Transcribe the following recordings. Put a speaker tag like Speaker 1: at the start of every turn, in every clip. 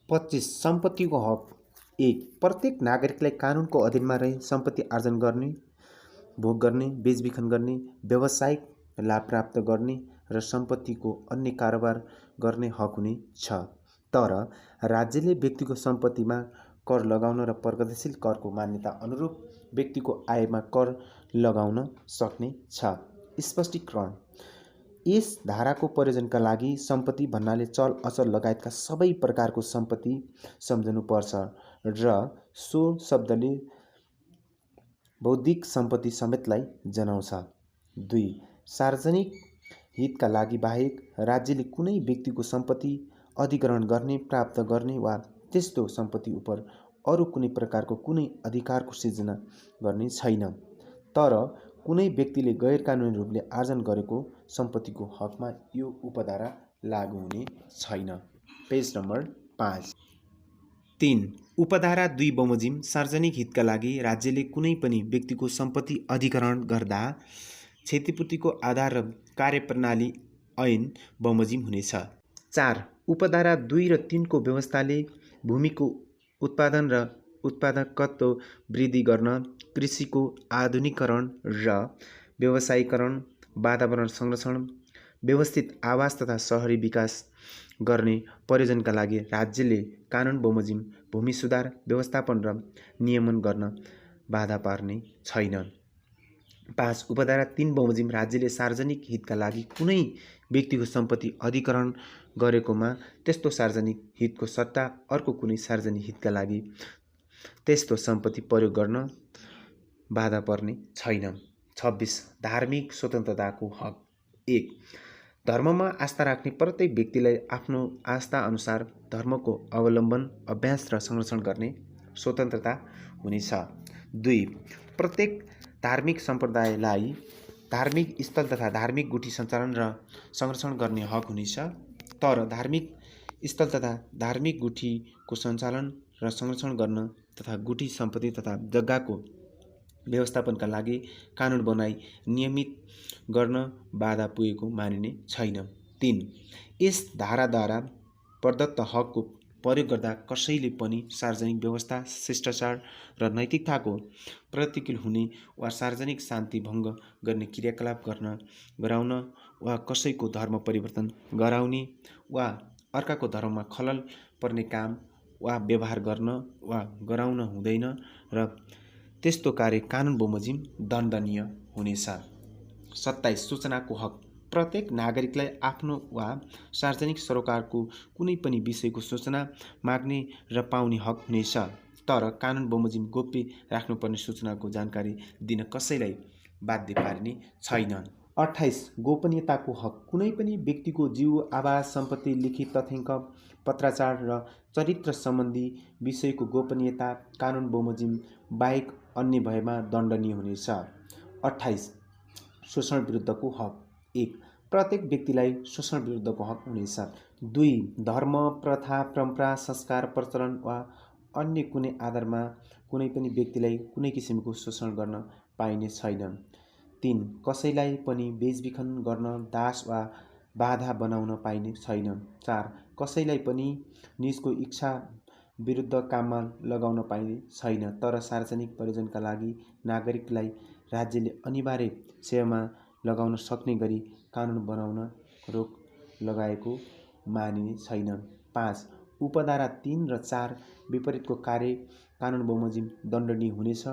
Speaker 1: 25 सम्पत्तिको हक। 1 प्रत्येक नागरिकलाई कानुनको अधीनमा रही सम्पत्ति आर्जन गर्ने, भोग गर्ने, बेचबिखन गर्ने, व्यावसायिक लाभ प्राप्त गर्ने र सम्पत्तिको अन्य कारोबार गर्ने हक हुने छ। तर राज्यले व्यक्तिको सम्पत्तिमा कर लगाउन र प्रगतिशील करको मान्यता अनुरूप व्यक्तिको आयमा कर लगाउन सक्ने छ। स्पष्टीकरण। यस धाराको प्रयोजनका लागि सम्पत्ति भन्नाले चल अचल लगायतका सबै प्रकारको सम्पत्ति सम्झनुपर्छ र सो शब्दले बौद्धिक सम्पत्ति समेतलाई जनाउँछ। 2 सार्वजनिक हितका लागि बाहेक राज्यले कुनै व्यक्तिको सम्पत्ति अधिग्रहण गर्ने, प्राप्त गर्ने वा त्यस्तो सम्पत्ति उपर अरू कुनै प्रकारको कुनै अधिकारको सिर्जना गर्ने छैन। तर कुनै व्यक्तिले गैर कानुनी रूपले आर्जन गरेको सम्पत्तिको हकमा यो उपधारा लागू हुने छैन। Page number 5। 3 उपधारा 2 बमोजिम सार्वजनिक हितका लागि राज्यले कुनै पनि व्यक्तिको सम्पत्ति अधिग्रहण गर्दा क्षतिपूर्तिको आधार र कार्यप्रणाली ऐन बमोजिम हुनेछ। 4 उपधारा 2 र 3 को व्यवस्थाले भूमिको उत्पादन र उत्पादकत्व वृद्धि गर्न, कृषिको आधुनिकीकरण र व्यवसायीकरण, वातावरण संरक्षण, व्यवस्थित आवास तथा शहरी विकास गर्ने प्रयोजनका लागि राज्यले कानुन बमोजिम भूमि सुधार, व्यवस्थापन र नियमन गर्न बाधा पार्ने छैन। 5 उपधारा 3 बमोजिम राज्यले सार्वजनिक हितका लागि कुनै व्यक्तिको सम्पत्ति अधिग्रहण गरेकोमा त्यस्तो सार्वजनिक हितको सट्टा अर्को कुनै सार्वजनिक हितका लागि त्यस्तो सम्पत्ति प्रयोग गर्न बाधा पर्ने छैन। 26 धार्मिक स्वतन्त्रताको हक। 1 धर्ममा आस्था राख्ने प्रत्येक व्यक्तिलाई आफ्नो आस्था अनुसार धर्मको अवलम्बन, अभ्यास र संरक्षण गर्ने स्वतन्त्रता हुनेछ। 2 प्रत्येक धार्मिक सम्प्रदायलाई धार्मिक स्थल तथा धार्मिक गुठी सञ्चालन र संरक्षण गर्ने हक हुनेछ। तर धार्मिक स्थल तथा धार्मिक गुठीको सञ्चालन र संरक्षण गर्न तथा गुठी सम्पत्ति तथा जग्गाको व्यवस्थापनका लागि कानुन बनाई नियमित गर्न बाधा पुगेको मानिने छैन। 3 यस धाराद्वारा प्रदत्त हकको प्रयोग गर्दा कसैले पनि सार्वजनिक व्यवस्था, शिष्टाचार र नैतिकताको प्रतिकूल हुने वा सार्वजनिक शान्ति भङ्ग गर्ने क्रियाकलाप गराउन वा कसैको धर्म परिवर्तन गराउने वा अर्काको धर्ममा खलल पर्ने काम वा व्यवहार गर्न वा गराउन हुँदैन र त्यस्तो कार्य कानुन बमोजिम दण्डनीय हुनेछ। 27 सूचनाको हक। प्रत्येक नागरिकलाई आफ्नो वा सार्वजनिक सरोकारको कुनै पनि विषयको सूचना माग्ने र पाउने हक हुनेछ। तर कानुन बमोजिम गोप्य राख्नुपर्ने सूचनाको जानकारी दिन कसैलाई बाध्य पारिने छैन। 28 गोपनीयताको हक। कुनै पनि व्यक्तिको जीव, आवास, सम्पत्ति, लिखित तथ्याङ्क, पत्राचार र चरित्र सम्बन्धी विषयको गोपनीयता कानुन बमोजिम बाहेक अन्य भएमा दण्डनीय हुनेछ। 28 शोषण विरुद्धको हक। 1 प्रत्येक व्यक्तिलाई शोषण विरुद्धको हक हुनेछ। 2 धर्म, प्रथा, परम्परा, संस्कार, प्रचलन वा अन्य कुनै आधारमा कुनै पनि व्यक्तिलाई कुनै किसिमको शोषण गर्न पाइने छैन। 3 कसैलाई पनि बेचबिखन गर्न, दास वा बाधा बनाउन पाइने छैन। 4 कसैलाई पनि निजको इच्छा विरुद्ध काममा लगाउन पाइने छैन। तर सार्वजनिक प्रयोजनका लागि नागरिकलाई राज्यले अनिवार्य सेवामा लगाउन सक्ने गरी कानुन बनाउन रोक लगाएको मानिने छैन। 5 उपधारा 3 र 4 विपरीतको कार्य कानुन बमोजिम दण्डनीय हुनेछ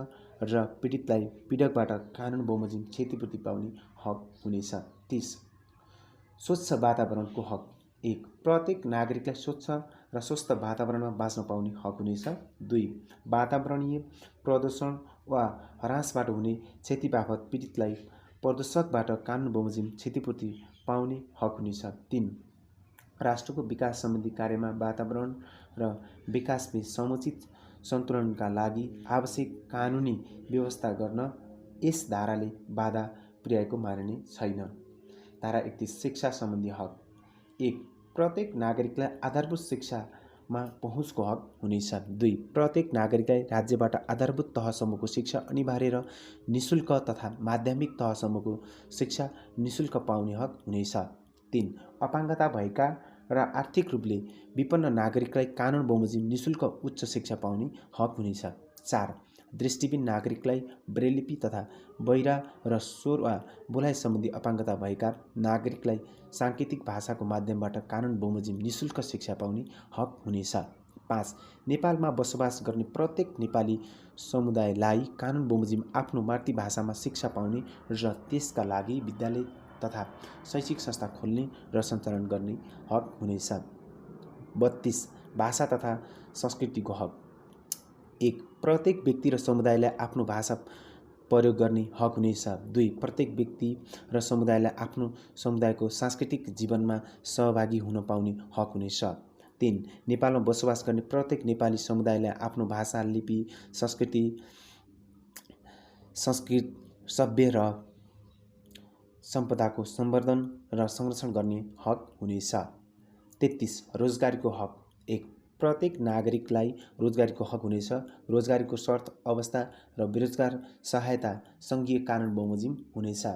Speaker 1: र पीडितलाई पीडकबाट कानुन बमोजिम क्षतिपूर्ति पाउने हक हुनेछ। 30 स्वच्छ वातावरणको हक। 1 प्रत्येक नागरिकलाई स्वच्छ र स्वस्थ वातावरणमा बाँच्न पाउने हक हुनेछ। 2 वातावरणीय प्रदूषण वा ह्रासबाट हुने क्षतिबापत पीडितलाई प्रदूषकबाट कानुन बमोजिम क्षतिपूर्ति पाउने हक हुनेछ। 3 राष्ट्रको विकास सम्बन्धी कार्यमा वातावरण र विकासबीच समुचित सन्तुलनका लागि आवश्यक कानुनी व्यवस्था गर्न यस धाराले बाधा पुर्याएको मानिने छैन। धारा 31 शिक्षा सम्बन्धी हक। 1 प्रत्येक नागरिकलाई आधारभूत शिक्षामा पहुँचको हक हुनेछ। 2 प्रत्येक नागरिकलाई राज्यबाट आधारभूत तहसम्मको शिक्षा अनिवार्य र निशुल्क तथा माध्यमिक तहसम्मको शिक्षा निशुल्क पाउने हक हुनेछ। 3 अपाङ्गता भएका र आर्थिक रूपले विपन्न नागरिकलाई कानुन बमोजिम निशुल्क उच्च शिक्षा पाउने हक हुनेछ। 4 दृष्टिविहीन नागरिकलाई ब्रेलिपी तथा बहिरा र स्वर वा बोलाइ सम्बन्धी अपाङ्गता भएका नागरिकलाई साङ्केतिक भाषाको माध्यमबाट कानुन बमोजिम निशुल्क शिक्षा पाउने हक हुनेछ। 5 नेपालमा बसोबास गर्ने प्रत्येक नेपाली समुदायलाई कानुन बमोजिम आफ्नो मातृभाषामा शिक्षा पाउने र त्यसका लागि विद्यालय तथा शैक्षिक संस्था खोल्ने र सञ्चालन गर्ने हक हुनेछ। 32 भाषा तथा संस्कृतिको हक। 1 प्रत्येक व्यक्ति र समुदायलाई आफ्नो भाषा प्रयोग गर्ने हक हुनेछ। 2 प्रत्येक व्यक्ति र समुदायलाई आफ्नो समुदायको सांस्कृतिक जीवनमा सहभागी हुन पाउने हक हुनेछ। 3 नेपालमा बसोबास गर्ने प्रत्येक नेपाली समुदायलाई आफ्नो भाषा, लिपि, संस्कृति, सभ्य र सम्पदाको सम्वर्धन र संरक्षण गर्ने हक हुनेछ। 33 रोजगारीको हक। 1 प्रत्येक नागरिकलाई रोजगारीको हक हुनेछ। रोजगारीको शर्त, अवस्था र बेरोजगार सहायता सङ्घीय कानुन बमोजिम हुनेछ।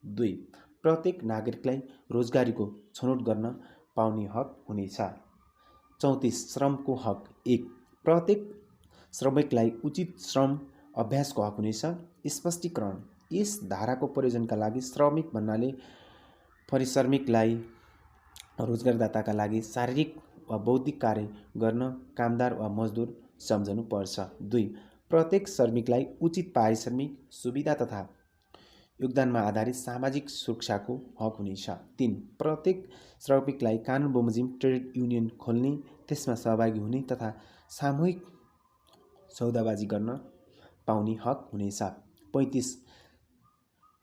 Speaker 1: 2 प्रत्येक नागरिकलाई रोजगारीको छनौट गर्न पाउने हक हुनेछ। 34 श्रमको हक। 1 प्रत्येक श्रमिकलाई उचित श्रम अभ्यासको हक हुनेछ। स्पष्टीकरण। यस धाराको प्रयोजनका लागि श्रमिक भन्नाले परिश्रमिकलाई रोजगारदाताका लागि शारीरिक वा बौद्धिक कार्य गर्न कामदार वा मजदुर सम्झनु पर्छ। 2 प्रत्येक श्रमिकलाई उचित पारिश्रमिक, सुविधा तथा योगदानमा आधारित सामाजिक सुरक्षाको हक हुनेछ। 3 प्रत्येक श्रमिकलाई कानुन बमोजिम ट्रेड युनियन खोल्ने, त्यसमा सहभागी हुने तथा सामूहिक सौदाबाजी गर्न पाउने हक हुनेछ। 35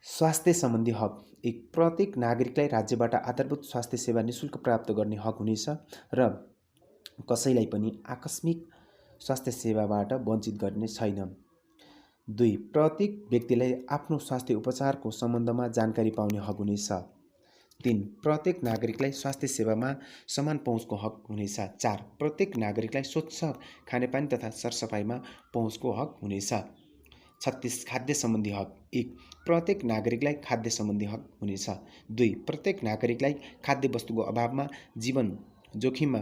Speaker 1: स्वास्थ्य सम्बन्धी हक। 1 प्रत्येक नागरिकलाई राज्यबाट आधारभूत स्वास्थ्य सेवा निशुल्क प्राप्त गर्ने हक हुनेछ र कसैलाई पनि आकस्मिक स्वास्थ्य सेवाबाट वञ्चित गर्ने छैन। 2 प्रत्येक व्यक्तिलाई आफ्नो स्वास्थ्य उपचारको सम्बन्धमा जानकारी पाउने हक हुनेछ। 3 प्रत्येक नागरिकलाई स्वास्थ्य सेवामा समान पहुँचको हक हुनेछ। 4 प्रत्येक नागरिकलाई स्वच्छ खानेपानी तथा सरसफाइमा पहुँचको हक हुनेछ। 36 खाद्य सम्बन्धी हक। 1 प्रत्येक नागरिकलाई खाद्य सम्बन्धी हक हुनेछ। 2 प्रत्येक नागरिकलाई खाद्य वस्तुको अभावमा जीवन जोखिममा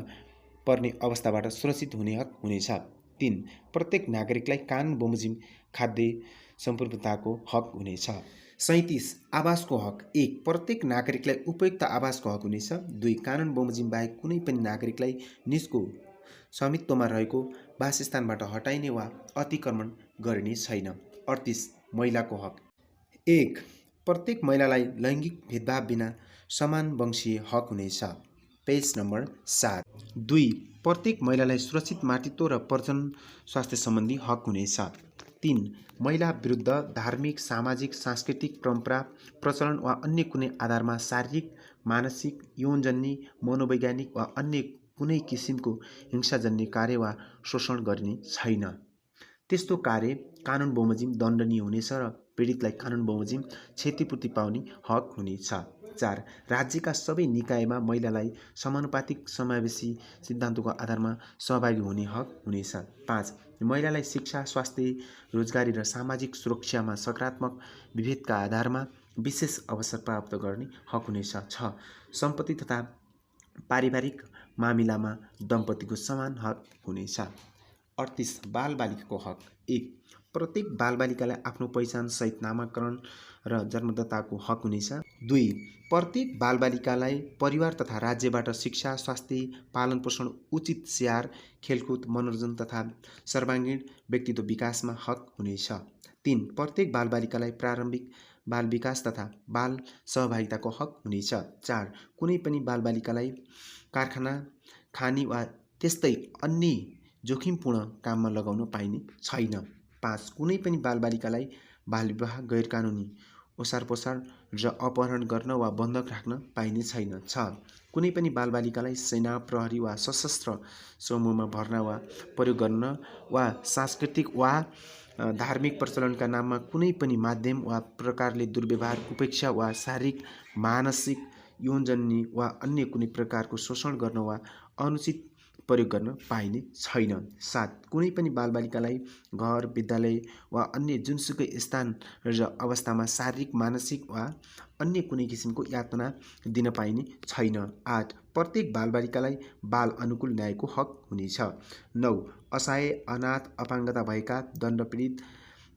Speaker 1: पर्ने अवस्थाबाट सुरक्षित हुने हक हुनेछ। 3 प्रत्येक नागरिकलाई कानुन बमोजिम खाद्य सम्पूर्णताको हक हुनेछ। 37 आवासको हक। 1 प्रत्येक नागरिकलाई उपयुक्त आवासको हक हुनेछ। 2 कानुन बमोजिम बाहेक कुनै पनि नागरिकलाई निजको स्वामित्वमा रहेको वासस्थानबाट हटाइने वा अतिक्रमण गरिने छैन। 38 महिलाको हक। 1 प्रत्येक महिलालाई लैङ्गिक भेदभाव बिना समान वंशीय हक हुनेछ। Page number 7। 2 प्रत्येक महिलालाई सुरक्षित मातृत्व र प्रजनन स्वास्थ्य सम्बन्धी हक हुनेछ। 3 महिला विरुद्ध धार्मिक, सामाजिक, सांस्कृतिक परम्परा, प्रचलन वा अन्य कुनै आधारमा शारीरिक, मानसिक, यौनजन्य, मनोवैज्ञानिक वा अन्य कुनै किसिमको हिंसाजन्य कार्य वा शोषण गरिने छैन। त्यस्तो कार्य कानुन बमोजिम दण्डनीय हुनेछ र पीडितलाई कानुन बमोजिम क्षतिपूर्ति पाउने हक हुनेछ। 4 राज्यका सबै निकायमा महिलालाई समानुपातिक समावेशी सिद्धान्तको आधारमा सहभागी हुने हक हुनेछ। 5 महिलालाई शिक्षा, स्वास्थ्य, रोजगारी र सामाजिक सुरक्षामा सकारात्मक विभेदका आधारमा विशेष अवसर प्राप्त गर्ने हक हुनेछ। 6 सम्पत्ति तथा पारिवारिक मामिलामा दम्पतिको समान हक हुनेछ। 38 बालबालिकाको हक। 1 प्रत्येक बालबालिकालाई आफ्नो पहिचान सहित नामाकरण र जन्मदाताको हक हुनेछ। 2 प्रत्येक बालबालिकालाई परिवार तथा राज्यबाट शिक्षा, स्वास्थ्य, पालनपोषण, उचित स्याहार, खेलकुद, मनोरञ्जन तथा सर्वाङ्गीण व्यक्तित्व विकासमा हक हुनेछ। 3 प्रत्येक बालबालिकालाई प्रारम्भिक बाल विकास तथा बाल सहभागिताको हक हुनेछ। 4 कुनै पनि बालबालिकालाई कारखाना, खानी वा त्यस्तै अन्य जोखिमपूर्ण काममा लगाउन पाइने छैन। 5 कुनै पनि बालबालिकालाई बालविवाह, गैरकानुनी ओसारपसार र अपहरण गर्न वा बन्धक राख्न पाइने छैन। 6 कुनै पनि बालबालिकालाई सेना, प्रहरी वा सशस्त्र समूहमा भर्ना वा प्रयोग गर्न वा सांस्कृतिक वा धार्मिक प्रचलनका नाममा कुनै पनि माध्यम वा प्रकारले दुर्व्यवहार, उपेक्षा वा शारीरिक, मानसिक, यौनजन्य वा अन्य कुनै प्रकारको शोषण गर्न वा अनुचित प्रयोग गर्न पाइने छैन। 7 कुनै पनि बालबालिकालाई घर, विद्यालय वा अन्य जुनसुकै स्थान र अवस्थामा शारीरिक, मानसिक वा अन्य कुनै किसिमको यातना दिन पाइने छैन। 8 प्रत्येक बालबालिकालाई बाल अनुकूल न्यायको हक हुनेछ। 9 असहाय, अनाथ, अपाङ्गता भएका, दण्डपीडित,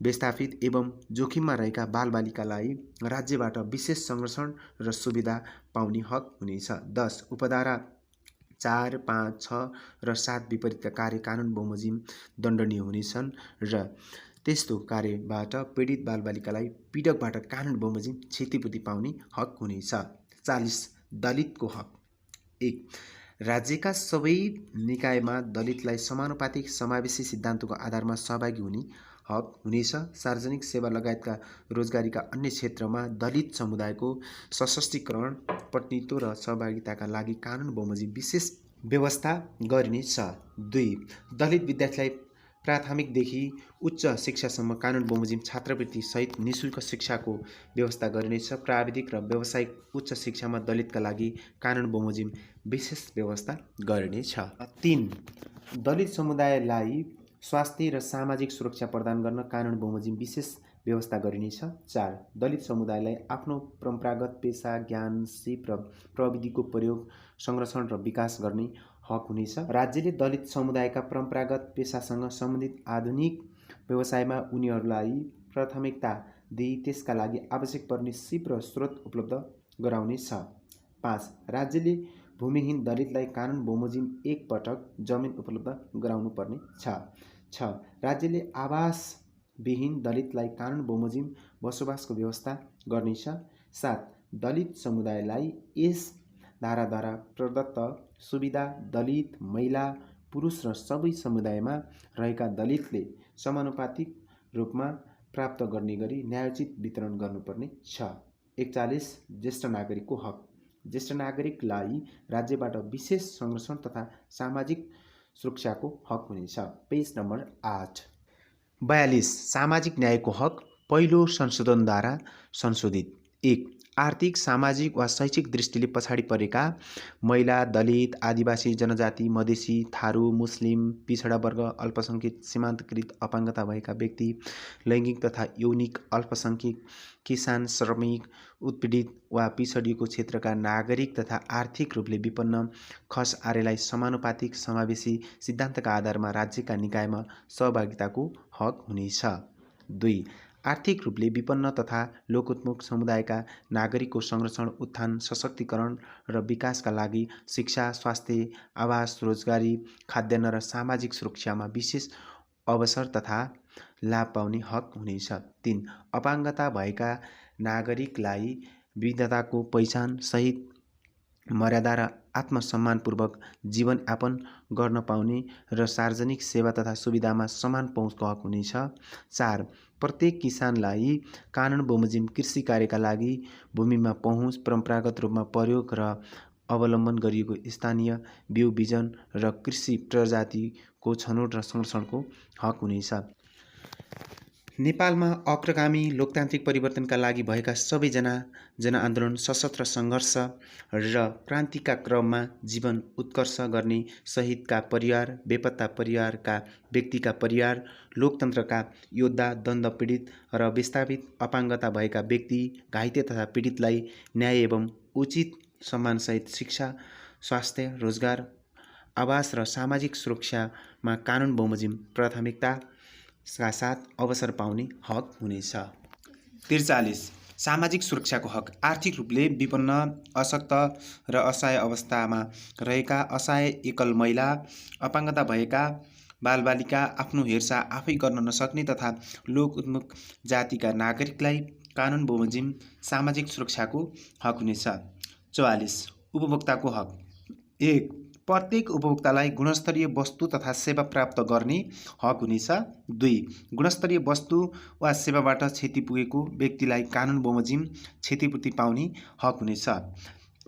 Speaker 1: विस्थापित एवं जोखिममा रहेका बालबालिकालाई राज्यबाट विशेष संरक्षण र सुविधा पाउने हक हुनेछ। 10 उपधारा 4, 5, 6 र 7 विपरीतका कार्य कानुन बमोजिम दण्डनीय हुनेछन् र त्यस्तो कार्यबाट पीडित बालबालिकालाई पीडकबाट कानुन बमोजिम क्षतिपूर्ति पाउने हक हुनेछ। 40 दलितको हक। 1 राज्यका सबै निकायमा दलितलाई समानुपातिक समावेशी सिद्धान्तको आधारमा सहभागी हुने हक हुनेछ। सार्वजनिक सेवा लगायतका रोजगारीका अन्य क्षेत्रमा दलित समुदायको सशक्तिकरण, प्रतिनिधित्व र सहभागिताका लागि कानुन बमोजिम विशेष व्यवस्था गरिनेछ। 2 दलित विद्यार्थीलाई प्राथमिकदेखि उच्च शिक्षासम्म कानुन बमोजिम छात्रवृत्ति सहित निःशुल्क शिक्षाको व्यवस्था गरिनेछ। प्राविधिक र व्यावसायिक उच्च शिक्षामा दलितका लागि कानुन बमोजिम विशेष व्यवस्था गरिनेछ। 3 दलित समुदायलाई स्वास्थ्य र सामाजिक सुरक्षा प्रदान गर्न कानुन बमोजिम विशेष व्यवस्था गरिनेछ। 4 दलित समुदायलाई आफ्नो परम्परागत पेसा, ज्ञान, सिप र प्रविधिको प्रयोग, संरक्षण र विकास गर्ने हक हुनेछ। राज्यले दलित समुदायका परम्परागत पेसासँग सम्बन्धित आधुनिक व्यवसायमा उनीहरूलाई प्राथमिकता दिई त्यसका लागि आवश्यक पर्ने सिप र स्रोत उपलब्ध गराउनेछ। 5 राज्यले भूमिहीन दलितलाई कानुन बमोजिम एक पटक जमिन उपलब्ध गराउनु पर्ने छ। 6 राज्यले आवासविहीन दलितलाई कानुन बमोजिम बसोबासको व्यवस्था गर्नेछ। 7 दलित समुदायलाई यस धाराद्वारा प्रदत्त सुविधा दलित, महिला, पुरुष र सबै समुदायमा रहेका दलितले समानुपातिक रूपमा प्राप्त गर्ने गरी न्यायोचित वितरण गर्नुपर्ने छ। 41 ज्येष्ठ नागरिकको हक। ज्येष्ठ नागरिकलाई राज्यबाट विशेष संरक्षण तथा सामाजिक सुरक्षाको हक हुनेछ। Page number 8। 42 सामाजिक न्यायको हक पहिलो संशोधनद्वारा संशोधित। 1 आर्थिक, सामाजिक वा शैक्षिक दृष्टिले पछाडि परेका महिला, दलित, आदिवासी जनजाति, मधेसी, थारू, मुस्लिम, पिछडा वर्ग, अल्पसंख्यक, सीमान्तकृत, अपाङ्गता भएका व्यक्ति, लैङ्गिक तथा यौनिक अल्पसंख्यक, किसान, श्रमिक, उत्पीडित वा पिछडिएको क्षेत्रका नागरिक तथा आर्थिक रूपले विपन्न खस आर्यलाई समानुपातिक समावेशी सिद्धान्तका आधारमा राज्यका निकायमा सहभागिताको हक हुनेछ। 2 आर्थिक रूपले विपन्न तथा लोकोन्मुख समुदायका नागरिकको संरक्षण, उत्थान, सशक्तिकरण र विकासका लागि शिक्षा, स्वास्थ्य, आवास, रोजगारी, खाद्यान्न र सामाजिक सुरक्षामा विशेष अवसर तथा लाभ पाउने हक हुनेछ। 3 अपाङ्गता भएका नागरिकलाई विविधताको पहिचान सहित मर्यादा र आत्मसम्मानपूर्वक जीवनयापन गर्न पाउने र सार्वजनिक सेवा तथा सुविधामा समान पहुँचको हक हुनेछ। 4 प्रत्येक किसानलाई कानुन बमोजिम कृषि कार्यका लागि भूमिमा पहुँच, परम्परागत रूपमा प्रयोग र अवलम्बन गरिएको स्थानीय बिउ बिजन र कृषि प्रजातिको छनौट र संरक्षणको हक हुनेछ। नेपालमा अग्रगामी लोकतान्त्रिक परिवर्तनका लागि भएका सबैजना जनआन्दोलन, सशस्त्र सङ्घर्ष र क्रान्तिका क्रममा जीवन उत्कर्ष गर्ने शहीदका परिवार, बेपत्ता परिवारका व्यक्तिका परिवार, लोकतन्त्रका योद्धा, दण्डपीडित र विस्थापित, अपाङ्गता भएका व्यक्ति, घाइते तथा पीडितलाई न्याय एवं उचित सम्मानसहित शिक्षा, स्वास्थ्य, रोजगार, आवास र सामाजिक सुरक्षामा कानुन बमोजिम प्राथमिकताका साथ अवसर पाउने हक हुनेछ। 43 सामाजिक सुरक्षाको हक। आर्थिक रूपले विपन्न, अशक्त र असहाय अवस्थामा रहेका असहाय एकल महिला, अपाङ्गता भएका बालबालिका, आफ्नो हेरचाह आफै गर्न नसक्ने तथा लोकोन्मुख जातिका नागरिकलाई कानुन बमोजिम सामाजिक सुरक्षाको हक हुनेछ। 44 उपभोक्ताको हक। 1 प्रत्येक उपभोक्तालाई गुणस्तरीय वस्तु तथा सेवा प्राप्त गर्ने हक हुनेछ। 2 गुणस्तरीय वस्तु वा सेवाबाट क्षति पुगेको व्यक्तिलाई कानुन बमोजिम क्षतिपूर्ति पाउने हक हुनेछ।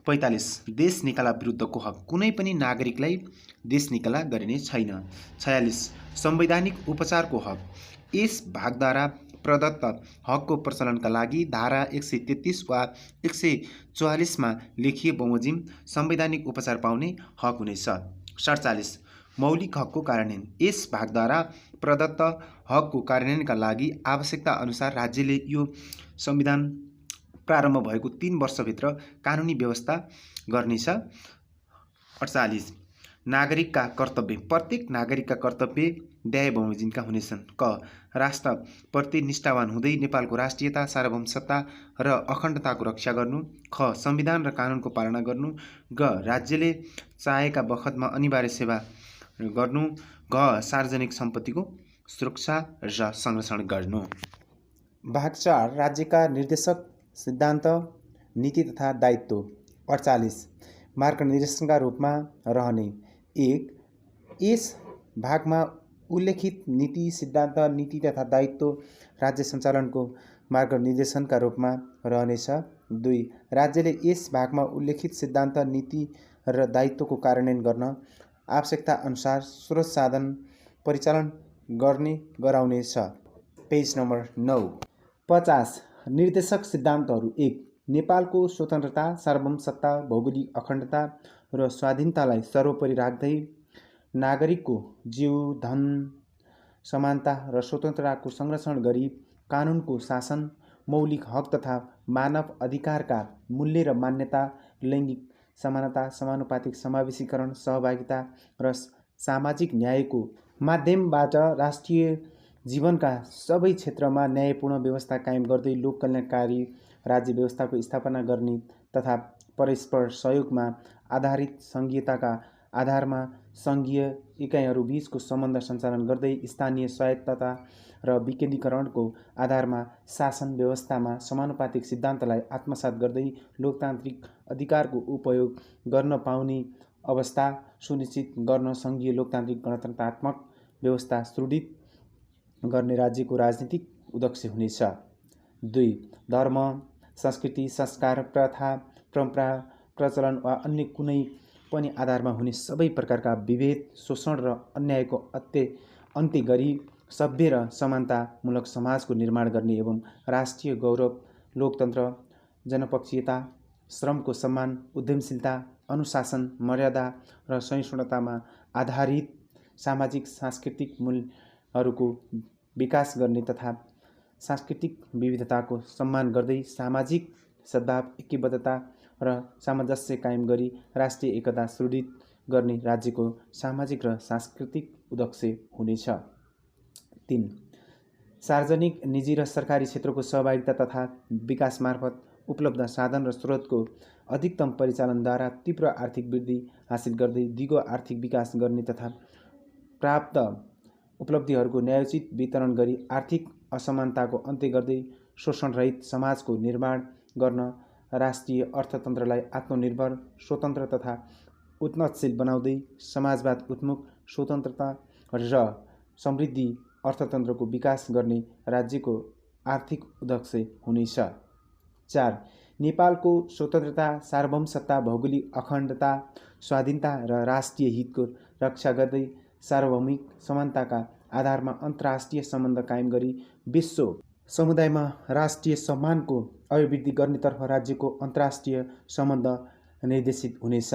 Speaker 1: 45 देश निकाला विरुद्धको हक। कुनै पनि नागरिकलाई देश निकाला गरिने छैन। 46 संवैधानिक उपचारको हक। यस भागद्वारा प्रदत्त हकको प्रचलनका लागि धारा 133 वा 144 मा लेखिए बमोजिम संवैधानिक उपचार पाउने हक हुनेछ। 47 मौलिक हकको कार्यान्वयन। यस भागद्वारा प्रदत्त हकको कार्यान्वयनका लागि आवश्यकता अनुसार राज्यले यो संविधान प्रारम्भ भएको 3 वर्षभित्र कानुनी व्यवस्था गर्नेछ। 48 नागरिकका कर्तव्य। प्रत्येक नागरिकका कर्तव्य न्याय बमोजिमका हुनेछन्। क राष्ट्रप्रति निष्ठावान हुँदै नेपालको राष्ट्रियता, सार्वभौमसत्ता र अखण्डताको रक्षा गर्नु। ख संविधान र कानुनको पालना गर्नु। ग राज्यले चाहेका बखतमा अनिवार्य सेवा गर्नु। घ सार्वजनिक सम्पत्तिको सुरक्षा र संरक्षण गर्नु। भाग 4 राज्यका निर्देशक सिद्धान्त, नीति तथा दायित्व। 48 मार्गनिर्देशनका रूपमा रहने। 1 यस भागमा उल्लेखित नीति, सिद्धान्त, नीति तथा दायित्व राज्य सञ्चालनको मार्गनिर्देशनका रूपमा रहनेछ। 2 राज्यले यस भागमा उल्लेखित सिद्धान्त, नीति र दायित्वको कार्यान्वयन गर्न आवश्यकता अनुसार स्रोत साधन परिचालन गराउनेछ। Page number 9। 50 निर्देशक सिद्धान्तहरू। 1 नेपालको स्वतन्त्रता, सार्वभौमसत्ता, भौगोलिक अखण्डता र स्वाधीनतालाई सर्वोपरि राख्दै नागरिकको जीव, धन, समानता र स्वतन्त्रताको संरक्षण गरी कानुनको शासन, मौलिक हक तथा मानव अधिकारका मूल्य र मान्यता, लैङ्गिक समानता, समानुपातिक समावेशीकरण, सहभागिता र सामाजिक न्यायको माध्यमबाट राष्ट्रिय जीवनका सबै क्षेत्रमा न्यायपूर्ण व्यवस्था कायम गर्दै लोककल्याणकारी राज्य व्यवस्थाको स्थापना गर्ने तथा परस्पर सहयोगमा आधारित सङ्घीयताका आधारमा सङ्घीय इकाइहरूबीचको सम्बन्ध सञ्चालन गर्दै स्थानीय स्वायत्तता र विकेन्द्रीकरणको आधारमा शासन व्यवस्थामा समानुपातिक सिद्धान्तलाई आत्मसात गर्दै लोकतान्त्रिक अधिकारको उपयोग गर्न पाउने अवस्था सुनिश्चित गर्न सङ्घीय लोकतान्त्रिक गणतन्त्रात्मक व्यवस्था सुदृढ गर्ने राज्यको राजनीतिक उद्देश्य हुनेछ। 2 धर्म, संस्कृति, संस्कार, प्रथा, परम्परा, प्रचलन वा अन्य कुनै पनि आधारमा हुने सबै प्रकारका विभेद, शोषण र अन्यायको अन्त्य गरी सभ्य र समानतामूलक समाजको निर्माण गर्ने एवं राष्ट्रिय गौरव, लोकतन्त्र, जनपक्षीयता, श्रमको सम्मान, उद्यमशीलता, अनुशासन, मर्यादा र सहिष्णुतामा आधारित सामाजिक सांस्कृतिक मूल्यहरूको विकास गर्ने तथा सांस्कृतिक विविधताको सम्मान गर्दै सामाजिक सद्भाव, ऐक्यबद्धता र सामञ्जस्य कायम गरी राष्ट्रिय एकता सुदृढ गर्ने राज्यको सामाजिक र सांस्कृतिक उद्देश्य हुनेछ। 3 सार्वजनिक, निजी र सरकारी क्षेत्रको सहभागिता तथा विकास मार्फत उपलब्ध साधन र स्रोतको अधिकतम परिचालनद्वारा तीव्र आर्थिक वृद्धि हासिल गर्दै दिगो आर्थिक विकास गर्ने तथा प्राप्त उपलब्धिहरूको न्यायोचित वितरण गरी आर्थिक असमानताको अन्त्य गर्दै शोषणरहित समाजको निर्माण गर्न राष्ट्रिय अर्थतन्त्रलाई आत्मनिर्भर, स्वतन्त्र तथा उन्नतशील बनाउँदै समाजवाद उन्मुख, स्वतन्त्रता र समृद्धि अर्थतन्त्रको विकास गर्ने राज्यको आर्थिक उद्देश्य हुनेछ। 4 नेपालको स्वतन्त्रता, सार्वभौमसत्ता, भौगोलिक अखण्डता, स्वाधीनता र राष्ट्रिय हितको रक्षा गर्दै सार्वभौमिक समानताका आधारमा अन्तर्राष्ट्रिय सम्बन्ध कायम गरी विश्व समुदायमा राष्ट्रिय सम्मानको अभिवृद्धि गर्नेतर्फ राज्यको अन्तर्राष्ट्रिय सम्बन्ध निर्देशित हुनेछ।